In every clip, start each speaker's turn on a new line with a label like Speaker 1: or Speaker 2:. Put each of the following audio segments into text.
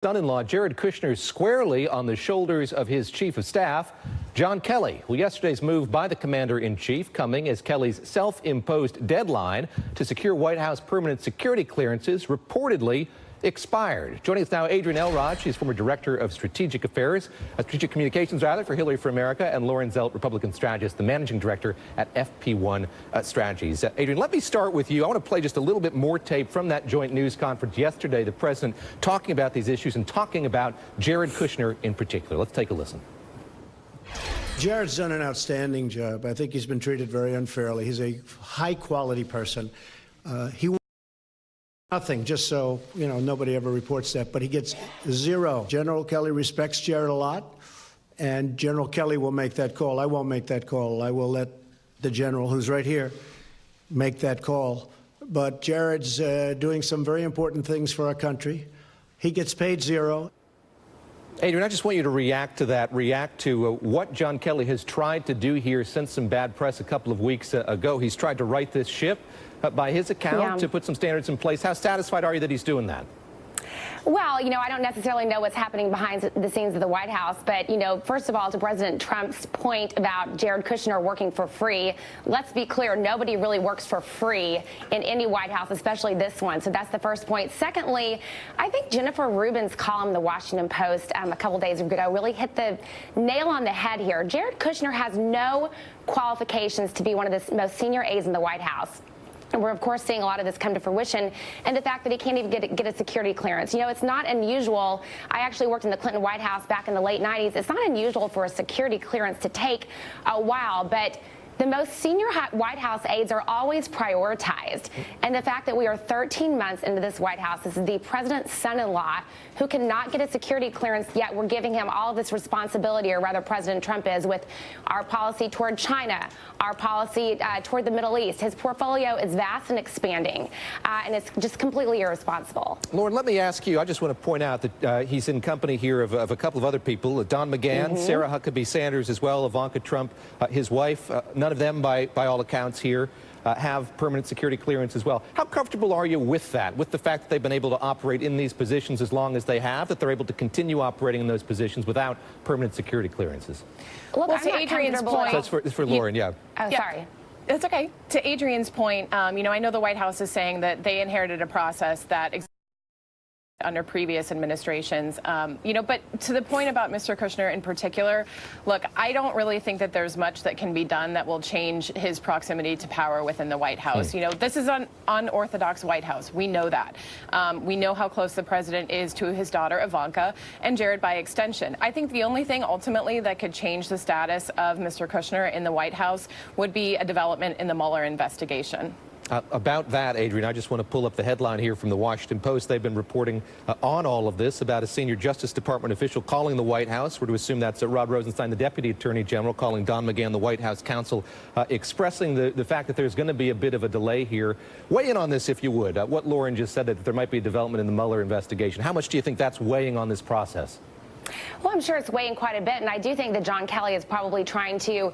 Speaker 1: Son-in-law Jared Kushner squarely on the shoulders of his chief of staff, John Kelly. Well, yesterday's move by the commander-in-chief coming as Kelly's self-imposed deadline to secure White House permanent security clearances reportedly expired. Joining us now, Adrienne Elrod. She's former director of strategic communications for Hillary for America, and Lauren Zelt, Republican strategist, the managing director at FP1 Strategies. Adrienne, let me start with you. I want to play just a little bit more tape from that joint news conference yesterday. The president talking about these issues and talking about Jared Kushner in particular. Let's take a listen.
Speaker 2: Jared's done an outstanding job. I think he's been treated very unfairly. He's a high-quality person. He nothing, just so, you know, nobody ever reports that, but he gets zero. General Kelly respects Jared a lot, and General Kelly will make that call. I won't make that call. I will let the general, who's right here, make that call. But Jared's doing some very important things for our country. He gets paid zero.
Speaker 1: Adrienne, I just want you to react to that, what John Kelly has tried to do here since some bad press a couple of weeks ago. He's tried to right this ship, by his account, to put some standards in place. How satisfied are you that he's doing that?
Speaker 3: Well, you know, I don't necessarily know what's happening behind the scenes of the White House, but, you know, first of all, to President Trump's point about Jared Kushner working for free, let's be clear, nobody really works for free in any White House, especially this one. So that's the first point. Secondly, I think Jennifer Rubin's column in the Washington Post a couple days ago really hit the nail on the head here. Jared Kushner has no qualifications to be one of the most senior aides in the White House. And we're, of course, seeing a lot of this come to fruition, and the fact that he can't even get a security clearance. You know, it's not unusual. I actually worked in the Clinton White House back in the late 90s. It's not unusual for a security clearance to take a while, but the most senior White House aides are always prioritized. And the fact that we are 13 months into this White House, this is the president's son-in-law who cannot get a security clearance, yet we're giving him all of this responsibility, or rather President Trump is, with our policy toward China, our policy toward the Middle East. His portfolio is vast and expanding, and it's just completely irresponsible.
Speaker 1: Lauren, let me ask you, I just want to point out that he's in company here of a couple of other people, Don McGahn, Sarah Huckabee Sanders as well, Ivanka Trump, his wife. None of them, by all accounts here, have permanent security clearance as well. How comfortable are you with that, with the fact that they've been able to operate in these positions as long as they have, that they're able to continue operating in those positions without permanent security clearances?
Speaker 3: Look,
Speaker 4: well, to Adrienne's point,
Speaker 1: so it's for Lauren, yeah.
Speaker 3: Oh, sorry.
Speaker 4: That's okay. To Adrienne's point, you know, I know the White House is saying that they inherited a process that under previous administrations, you know, but to the point about Mr. Kushner in particular, look, I don't really think that there's much that can be done that will change his proximity to power within the White House. You know, this is an unorthodox White House. We know that. We know how close the president is to his daughter, Ivanka, and Jared by extension. I think the only thing ultimately that could change the status of Mr. Kushner in the White House would be a development in the Mueller investigation.
Speaker 1: About that, Adrienne, I just want to pull up the headline here from the Washington Post. They've been reporting on all of this about a senior Justice Department official calling the White House. We're to assume that's Rod Rosenstein, the Deputy Attorney General, calling Don McGahn, the White House counsel, expressing the fact that there's going to be a bit of a delay here. Weigh in on this, if you would. What Lauren just said, that there might be a development in the Mueller investigation. How much do you think that's weighing on this process?
Speaker 3: Well, I'm sure it's weighing quite a bit, and I do think that John Kelly is probably trying to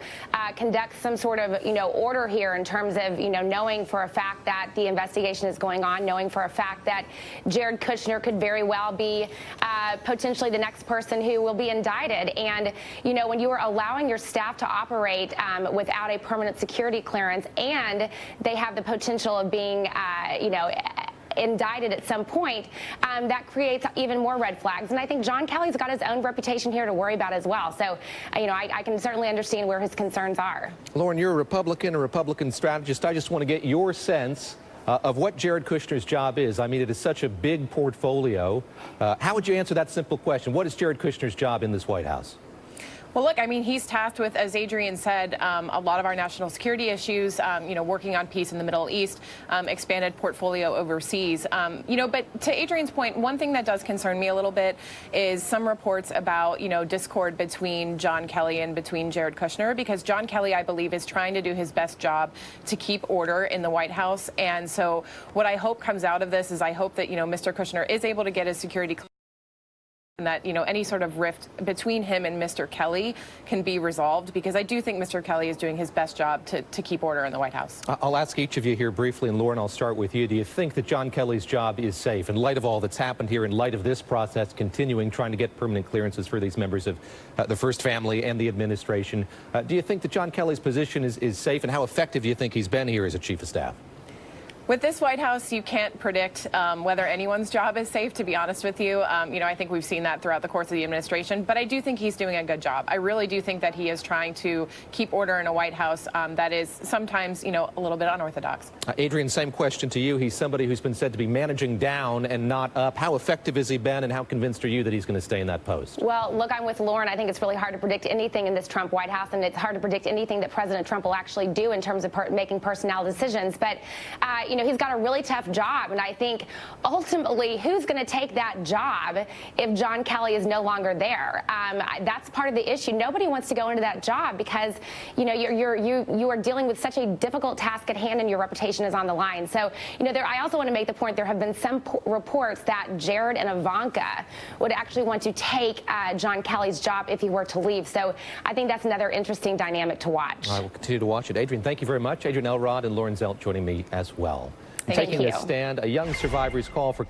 Speaker 3: conduct some sort of, you know, order here in terms of, you know, knowing for a fact that the investigation is going on, knowing for a fact that Jared Kushner could very well be potentially the next person who will be indicted. And, you know, when you are allowing your staff to operate without a permanent security clearance, and they have the potential of being, you know, indicted at some point, that creates even more red flags. And I think John Kelly's got his own reputation here to worry about as well. So, you know, I can certainly understand where his concerns are.
Speaker 1: Lauren, you're a Republican strategist. I just want to get your sense of what Jared Kushner's job is. I mean, it is such a big portfolio. How would you answer that simple question? What is Jared Kushner's job in this White House?
Speaker 4: Well, look, I mean, he's tasked with, as Adrienne said, a lot of our national security issues, you know, working on peace in the Middle East, expanded portfolio overseas. You know, but to Adrienne's point, one thing that does concern me a little bit is some reports about, you know, discord between John Kelly and between Jared Kushner, because John Kelly, I believe, is trying to do his best job to keep order in the White House. And so what I hope comes out of this is I hope that, you know, Mr. Kushner is able to get his security and that, any sort of rift between him and Mr. Kelly can be resolved, because I do think Mr. Kelly is doing his best job to keep order in the White House.
Speaker 1: I'll ask each of you here briefly, and Lauren, I'll start with you. Do you think that John Kelly's job is safe in light of all that's happened here, in light of this process continuing, trying to get permanent clearances for these members of the First Family and the administration? Do you think that John Kelly's position is safe, and how effective do you think he's been here as a chief of staff?
Speaker 4: With this White House, you can't predict whether anyone's job is safe, to be honest with you. I think we've seen that throughout the course of the administration, but I do think he's doing a good job. I really do think that he is trying to keep order in a White House that is sometimes, a little bit unorthodox.
Speaker 1: Adrian, same question to you. He's somebody who's been said to be managing down and not up. How effective has he been, and how convinced are you that he's going to stay in that post?
Speaker 3: Well, look, I'm with Lauren. I think it's really hard to predict anything in this Trump White House, and it's hard to predict anything that President Trump will actually do in terms of making personnel decisions. But, he's got a really tough job, and I think ultimately who's going to take that job if John Kelly is no longer there? That's part of the issue. Nobody wants to go into that job because, you are dealing with such a difficult task at hand, and your reputation is on the line. So, I also want to make the point there have been some reports that Jared and Ivanka would actually want to take John Kelly's job if he were to leave. So I think that's another interesting dynamic to watch.
Speaker 1: I will continue to watch it. Adrian, thank you very much. Adrian Elrod and Lauren Zelt joining me as well.
Speaker 3: Thank
Speaker 1: Taking
Speaker 3: you.
Speaker 1: a stand, a young survivor's call for